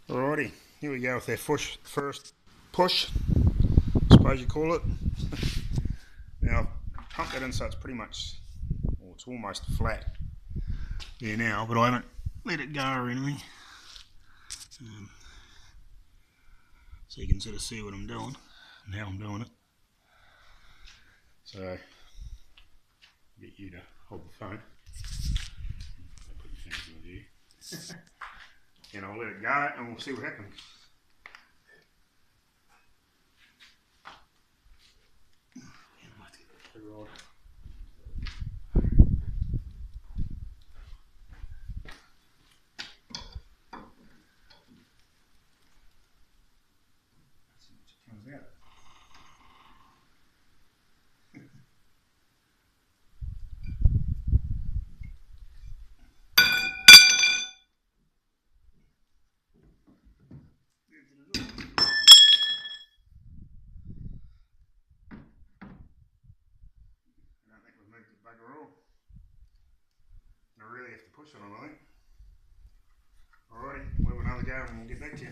Alrighty, here we go with our first push, I suppose you call it. Now, I've pumped that in so it's pretty much, well, it's almost flat there now, but I haven't let it go or anything. So you can sort of see what I'm doing and how I'm doing it. So, I'll get you to hold the phone. Put your fingers in the view. And I'll let it go and we'll see what happens. Comes out. I don't think we've moved the bugger all. I really have to push on it, I think. Alrighty, we'll have another go and we'll get back to you.